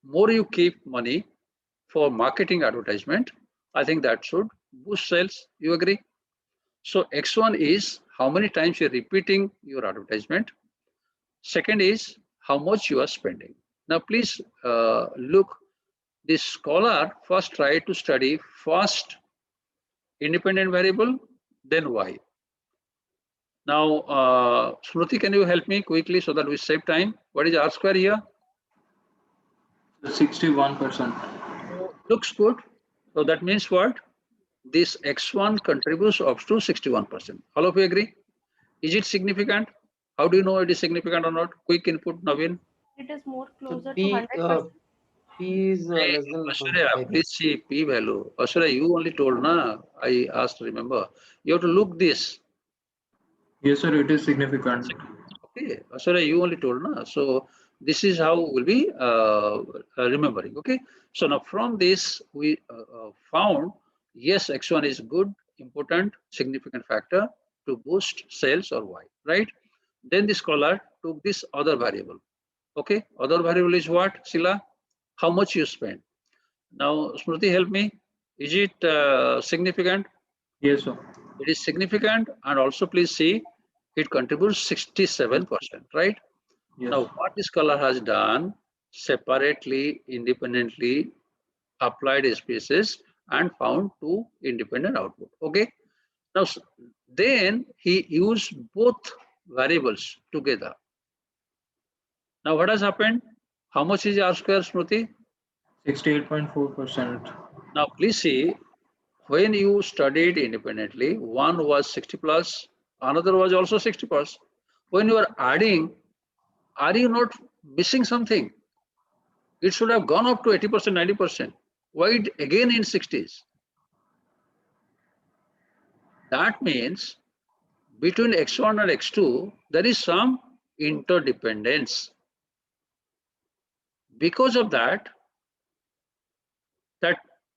More you keep money for marketing advertisement, I think that should boost sales. You agree? So X1 is how many times you're repeating your advertisement. Second is how much you are spending. Now, please look, this scholar first tried to study first independent variable, then Y. Now, Smriti, can you help me quickly so that we save time? What is R square here? 61%. Looks good. So that means what? This X1 contributes up to 61%. All of you agree? Is it significant? How do you know it is significant or not? Quick input, Naveen. It is more So closer to P, 100%. P is Hey, less than Ashwarya, 0.5. please see P value. Ashwarya, you only told, na? I asked, remember. You have to look this. Yes, sir, it is significant. Okay, Ashwarya, you only told, na? So this is how we'll be remembering. Okay. So now from this, we found, yes, X1 is good, important, significant factor to boost sales or Y, right? Then the scholar took this other variable. Okay, other variable is what, Sila? How much you spend. Now, Smriti, help me. Is it significant? Yes, sir. It is significant, and also please see, it contributes 67%, right? Yes. Now, what this scholar has done, separately, independently, applied species and found two independent output. Okay. Now, then he used both variables together. Now, what has happened? How much is R square, Smriti? 68.4%. Now, please see, when you studied independently, one was 60 plus, another was also 60 plus. When you are adding, are you not missing something? It should have gone up to 80%, 90%. Why it again in 60s? That means between X1 and X2, there is some interdependence. Because of that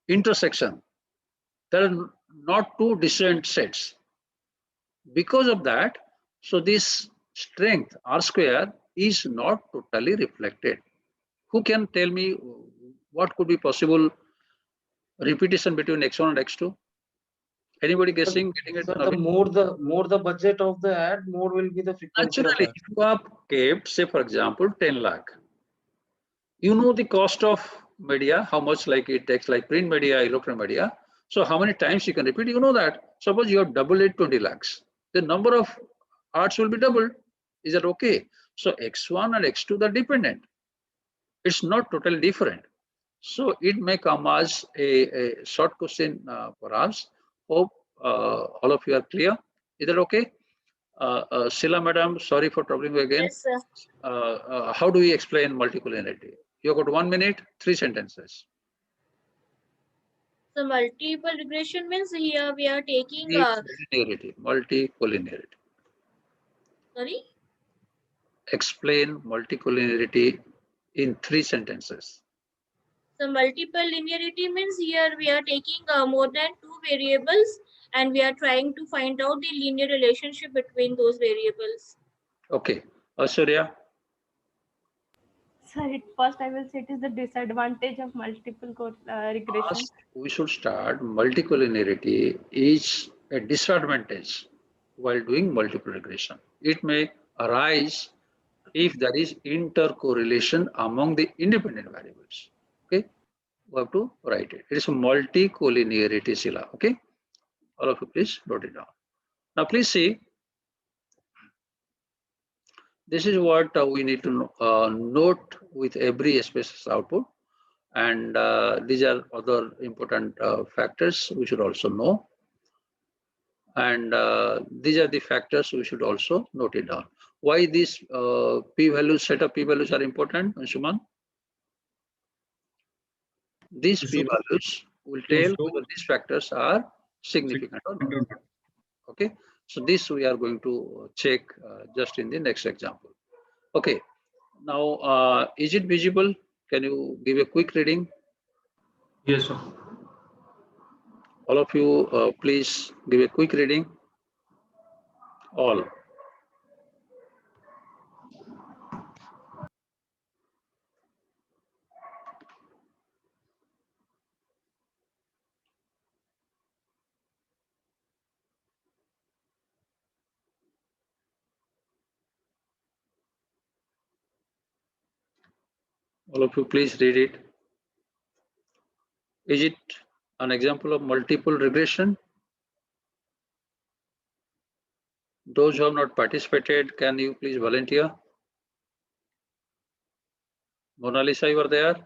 intersection, there are not two distant sets. Because of that, so this strength R square is not totally reflected. Who can tell me what could be possible repetition between X1 and X2? Anybody guessing? Getting it? Sir, the more the budget of the ad, more will be the frequency of Naturally, ad. if you have kept, say for example, 10 lakh, you know the cost of media, how much like it takes, like print media, electronic media. So how many times you can repeat, you know that. Suppose you have doubled it 20 lakhs. The number of ads will be doubled. Is that okay? So X1 and X2 are dependent. It's not totally different. So it may come as a short question for us. Hope all of you are clear. Is that okay? Sheila madam, sorry for troubling you again. Yes, sir. How do we explain multicollinearity? You got 1 minute, 3 sentences. So multiple regression means here we are taking Multicollinearity. sorry. Explain multicollinearity in 3 sentences. So multiple linearity means here we are taking more than two variables and we are trying to find out the linear relationship between those variables. Okay, Ashwarya. So first I will say it is the disadvantage of multiple regression. First, we should start multicollinearity is a disadvantage while doing multiple regression. It may arise if there is intercorrelation among the independent variables. Okay, we have to write it. It is a multicollinearity, Sheila. Okay, all of you please note it down. Now please see, this is what we need to note with every species output, and these are other important factors we should also know, and these are the factors we should also note it down. Why these p-values, set of p-values are important, Anshuman? These p-values will tell whether these factors are significant or not. Okay, So this we are going to check just in the next example. Okay. Now, is it visible? Can you give a quick reading? Yes, sir. All of you, please give a quick reading. All. All of you, please read it. Is it an example of multiple regression? Those who have not participated, can you please volunteer? Mona Lisa, you are there?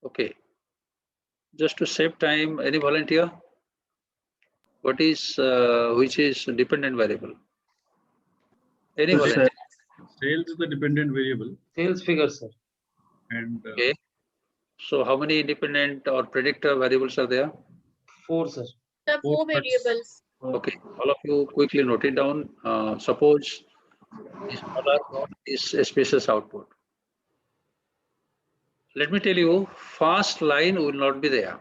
Okay. Just to save time, any volunteer? What is, which is dependent variable? Any Yes, volunteer? Sales is the dependent variable, Sales figure, sir. and Okay. So how many independent or predictor variables are there? 4, sir. The four variables. Okay, all of you quickly note it down. Suppose this dollar node is a spacious output. Let me tell you, fast line will not be there.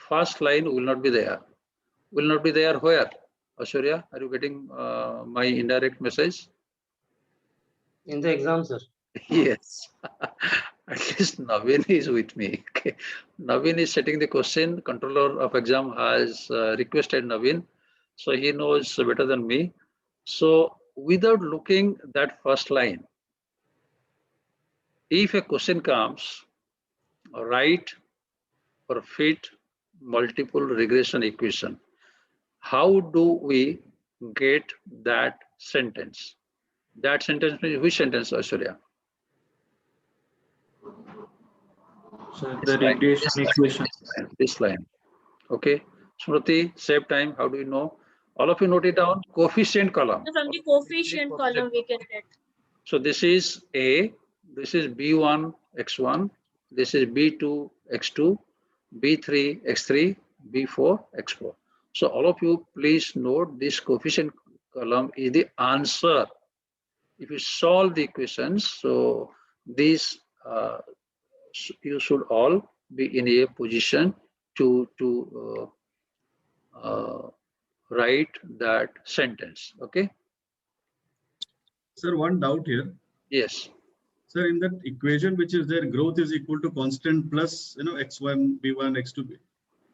Fast line will not be there. Will not be there where? Aishwarya, are you getting my indirect message? In the exam, sir. Yes. At least Navin is with me. Okay. Navin is setting the question. Controller of exam has requested Navin. So he knows better than me. So without looking that first line, if a question comes, write or fit multiple regression equation, how do we get that sentence? That sentence means which sentence, Aishwarya? So the regression equation. This line. Okay. Smriti, save time. How do you know? All of you note it down. Coefficient column. So from the coefficient column, we can get. So this is A, this is B1, X1, this is B2, X2, B3, X3, B4, X4. So all of you please note this coefficient column is the answer. If you solve the equations, so these you should all be in a position to write that sentence. Okay. sir, one doubt here. Yes. Sir, in that equation which is there, growth is equal to constant plus, x1, b1, x2.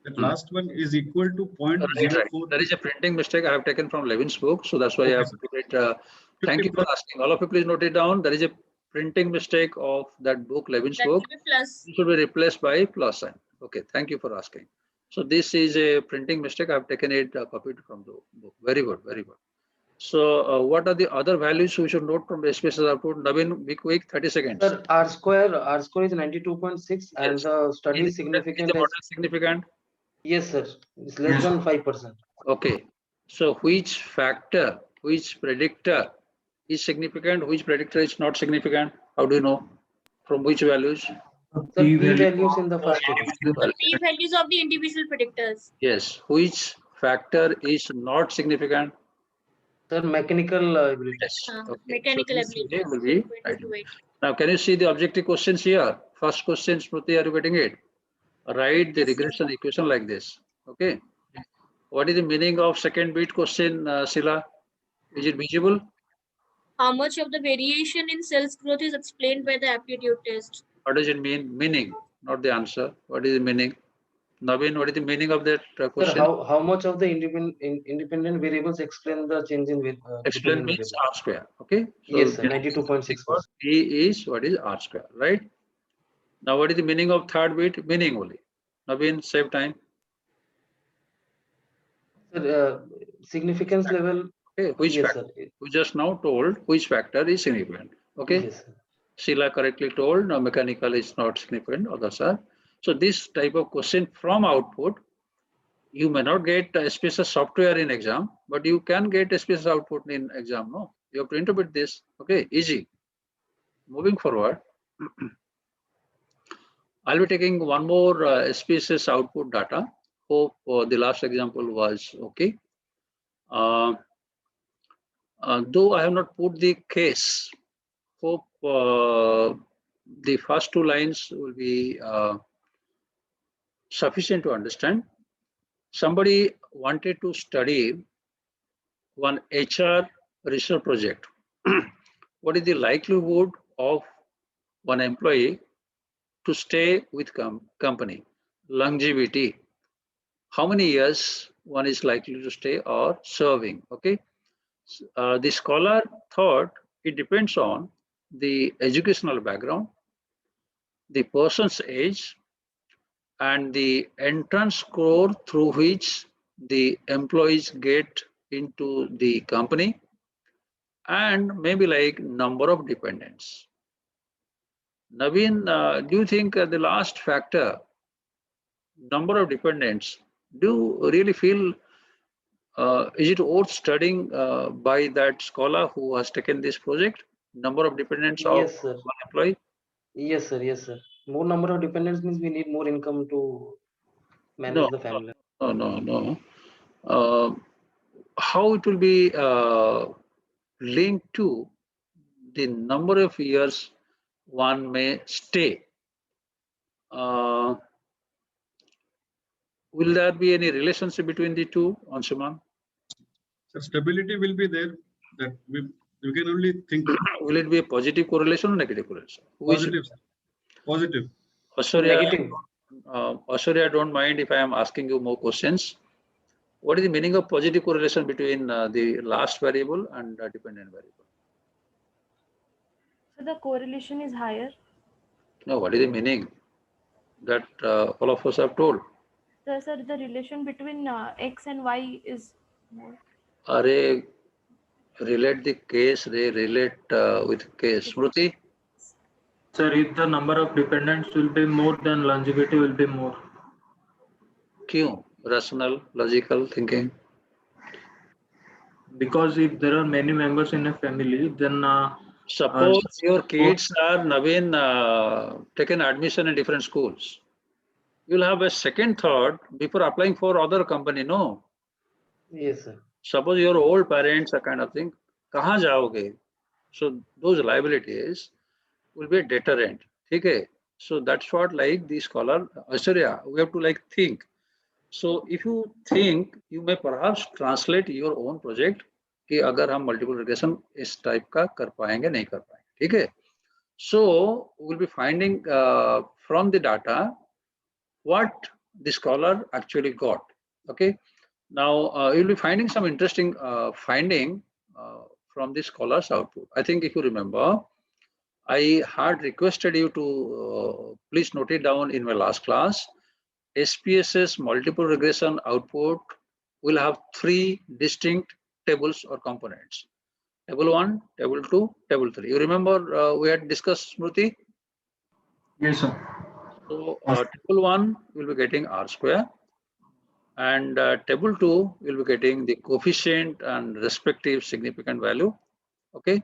That last one is equal to 0.04. There is a printing mistake I have taken from Levin's book, so that's why I Okay, have sir. put it. Thank you for asking. All of you, please note it down. There is a printing mistake of that book, Levin's That book. will be plus. It should be replaced by plus sign. Okay, thank you for asking. So this is a printing mistake. I have taken it, copied from the book. Very good, very good. So what are the other values we should note from the spaces output? Navin, be quick, 30 seconds. Sir, R square is 92.6, and Yes. the study Is significant the as, model significant? yes, sir. It's less than 5%. Okay. So which factor, which predictor is significant, which predictor is not significant? How do you know? From which values? Sir, P P value. values in the first step. The P values of the individual predictors. Yes. Which factor is not significant? Sir, mechanical ability. Yes. Okay. Mechanical So this ability. will be right. Now, can you see the objective questions here? First question, Smriti, are you getting it? Write the Yes, sir. regression equation like this. Okay. What is the meaning of second bit question, Sila? Is it visible? How much of the variation in cells growth is explained by the aptitude test? What does it mean? Meaning, not the answer. What is the meaning? Navin, what is the meaning of that Sir, question? how much of the independent variables explain the change in Explain dependent means variable? R square. Okay. So Yes, sir. 92.6%. E is what is R square, right? Now, what is the meaning of third bit? Meaning only. Navin, save time. Sir, significance level. Okay. Which Yes, factor? sir. We just now told which factor is significant. Okay. Yes, sir. Sheila correctly told no, mechanical is not significant. Others are. So this type of question from output, you may not get SPSS software in exam, but you can get SPSS output in exam. No, you have to interpret this. Okay, easy. Moving forward, I'll be taking one more SPSS output data. Hope the last example was okay. Though I have not put the case, hope the first two lines will be sufficient to understand. Somebody wanted to study one HR research project. What is the likelihood of one employee to stay with company? Longevity. How many years one is likely to stay or serving? Okay. The scholar thought it depends on the educational background, the person's age, and the entrance score through which the employees get into the company, and maybe like number of dependents. Naveen, do you think the last factor, number of dependents, do you really feel is it worth studying by that scholar who has taken this project? Number of dependents of Yes, sir. one employee? Yes, sir. Yes, sir. More number of dependents means we need more income to manage No, the family. no. How it will be linked to the number of years one may stay? Will there be any relationship between the two, Anshuman? So stability will be there. That we can only think Will it be a positive correlation or negative correlation? positive. Positive. Negative. Aishwarya, don't mind if I am asking you more questions. What is the meaning of positive correlation between the last variable and dependent variable? So the correlation is higher. No, what is the meaning that all of us have told? So, sir, the relation between X and Y is more. Array, relate the case, they relate with case. Smruti? Sir, if the number of dependents will be more, then longevity will be more. Q, rational, logical thinking. Because if there are many members in a family, then Suppose your kids are, Naveen, taken admission in different schools. You'll have a second thought before applying for other company, no? Yes, sir. Suppose your old parents are kind of thing, kahan jaoge? So those liabilities will be a deterrent. Okay? So that's what like the scholar, Aishwarya, we have to like think. So if you think, you may perhaps translate your own project कि अगर हम multiple regression इस type का कर पाएंगे नहीं कर पाएंगे, ठीक है? So we'll be finding from the data what the scholar actually got. Okay. Now you'll be finding some interesting finding from the scholar's output. I think if you remember, I had requested you to please note it down in my last class. SPSS multiple regression output will have three distinct tables or components. Table 1, table 2, table 3. You remember we had discussed, Smruti? yes, sir. So table 1 will be getting R square, and table 2 will be getting the coefficient and respective significant value. Okay.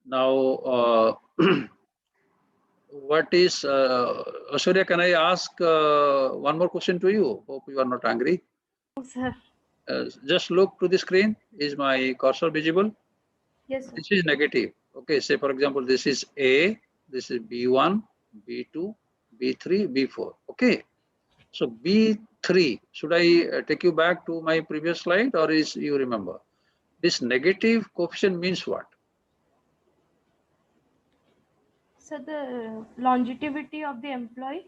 Now, what is, Aishwarya, can I ask one more question to you? Hope you are not angry. Oh, sir. Just look to the screen. Is my cursor visible? Yes, sir. This is negative. Okay, say for example, this is A, this is B1, B2, B3, B4. Okay, so B3, should I take you back to my previous slide, or is you remember? This negative coefficient means what? So the longevity of the employee.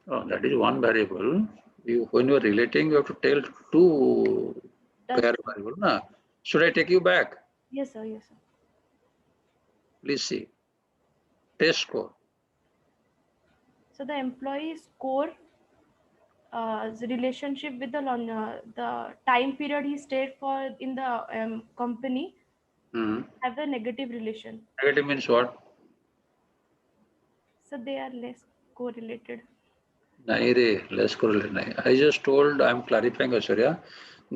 Oh, that is one variable. When you are relating, you have to tell two pair variable. Na? Should I take you back? Yes, sir. Yes, sir. Please see. Test score. So the employee score, the relationship with the time period he stayed for in the company have a negative relation. Negative means what? So they are less correlated. Nahi re, less correlation. Nahi. I just told, I'm clarifying, Aishwarya.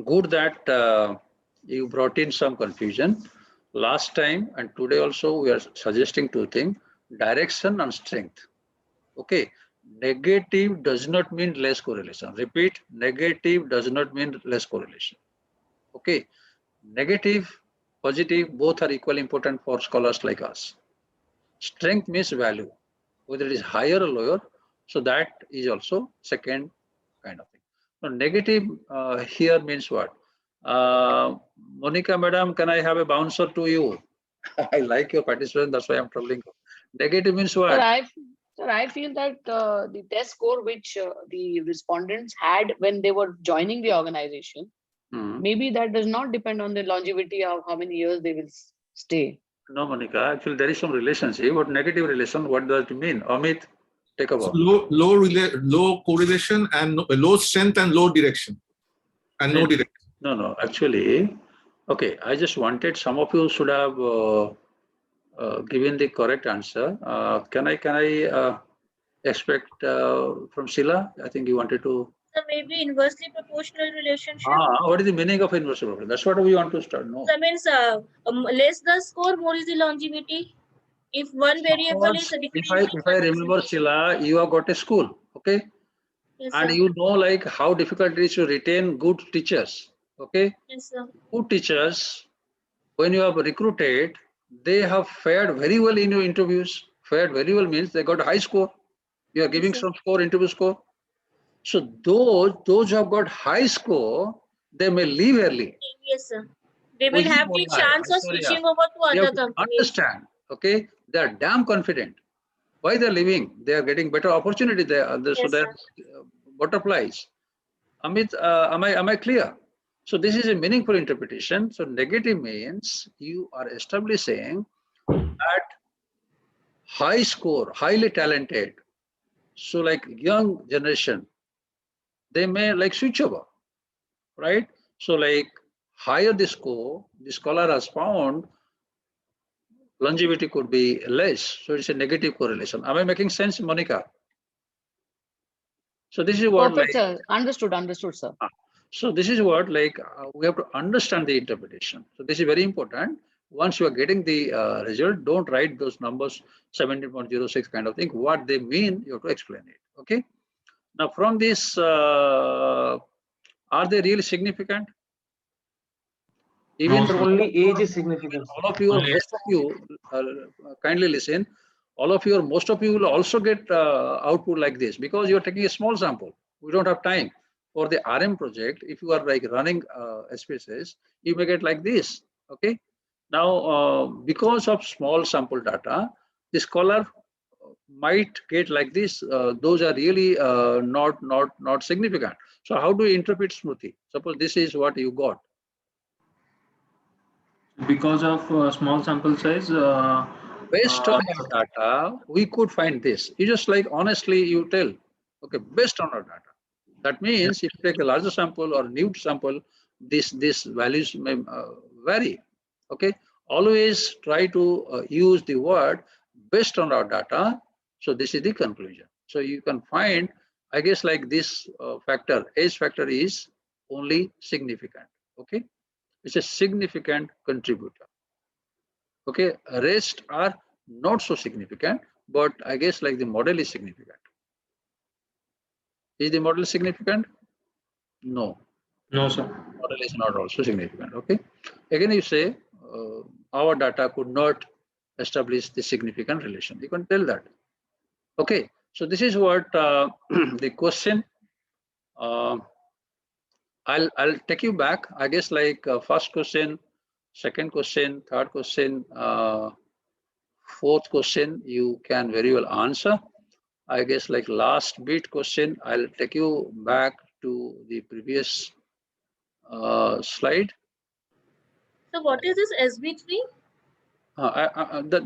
Good that you brought in some confusion. Last time and today also, we are suggesting two things: direction and strength. Okay. Negative does not mean less correlation. Repeat, negative does not mean less correlation. Okay. Negative, positive, both are equally important for scholars like us. Strength means value, whether it is higher or lower. So that is also second kind of thing. Now, negative here means what? Monica, madam, can I have a bouncer to you? I like your participation. That's why I'm troubling you. Negative means Sir, what? I feel that the test score which the respondents had when they were joining the organization, maybe that does not depend on the longevity of how many years they will stay. No, Monica. Actually, there is some relationship. What negative relation? What does it mean? Amit, take So over. low correlation and low strength and low direction and no direction. No. Actually, okay. I just wanted some of you should have given the correct answer. Can I expect from Sheila? I think you wanted to. So maybe inversely proportional relationship. What is the meaning of inversely proportional? That's what we want to start. No. That means less the score, more is the longevity. If one variable is decreasing, If I remember, Sheila, you have got a school, okay? yes, And sir. you know like how difficult it is to retain good teachers, okay? Yes, sir. Good teachers, when you have recruited, they have fared very well in your interviews. Fared very well means they got a high score. You are giving sir. some score, interview score. So those who have got high score, they may leave early. Yes, sir. They will have the chance of switching over to They other have to companies. understand, okay? They are damn confident. Why they're leaving? They are getting better opportunity there. So Yes, they're butterflies. Amit, am I clear? So this is a meaningful interpretation. So negative means you are establishing that high score, highly talented. So like young generation, they may like switch over, right? So like higher the score, the scholar has found longevity could be less. So it's a negative correlation. Am I making sense, Monica? So this is what Perfect, like. sir. Understood, sir. So this is what like we have to understand the interpretation. So this is very important. Once you are getting the result, don't write those numbers 17.06 kind of thing. What they mean, you have to explain it. Okay. Now from this, are they really significant? Even So only age is significant. all of you, or most of you, kindly listen. All of you, or most of you will also get output like this because you are taking a small sample. We don't have time for the RM project. If you are like running SPSS, you may get like this. Okay. Now, because of small sample data, the scholar might get like this. Those are really not significant. So how do you interpret Smriti? Suppose this is what you got. Because of small sample size. Based on your data, we could find this. You just like honestly, you tell, okay, based on our data. That means if you take a larger sample or new sample, these values may vary. Okay, always try to use the word based on our data. So this is the conclusion. So you can find, I guess, like this factor, age factor is only significant. Okay, it's a significant contributor. Okay, rest are not so significant, but I guess like the model is significant. Is the model significant? No. No, sir. Model is not also significant. Okay. Again, you say our data could not establish the significant relation. You can tell that. Okay. So this is what the question. I'll take you back. I guess like first question, second question, third question, fourth question, you can very well answer. I guess like last bit question, I'll take you back to the previous slide. So what is this SB3?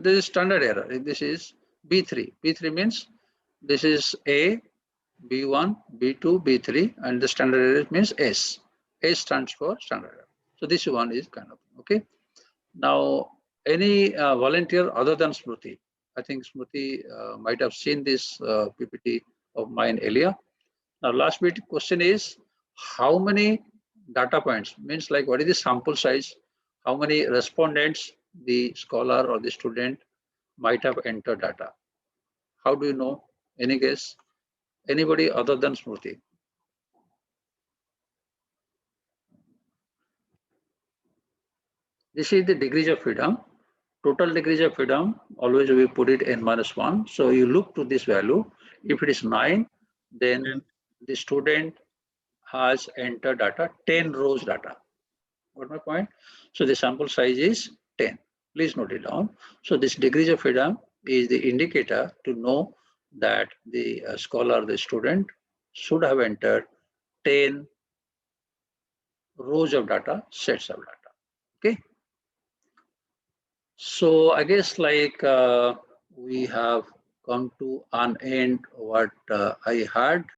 This is standard error. This is B3. B3 means this is A, B1, B2, B3, and the standard error means S. S stands for standard error. So this one is kind of, okay. Now, any volunteer other than Smriti? I think Smriti might have seen this PPT of mine earlier. Now, last bit question is how many data points, means like what is the sample size, how many respondents the scholar or the student might have entered data. How do you know? Any guess? Anybody other than Smriti? This is the degrees of freedom. Total degrees of freedom, always we put it n-1. So you look to this value. If it is 9, then the student has entered data, 10 rows data. Got my point? So the sample size is 10. Please note it down. So this degrees of freedom is the indicator to know that the scholar, the student should have entered 10 rows of data, sets of data. Okay. So I guess like we have come to an end what I had.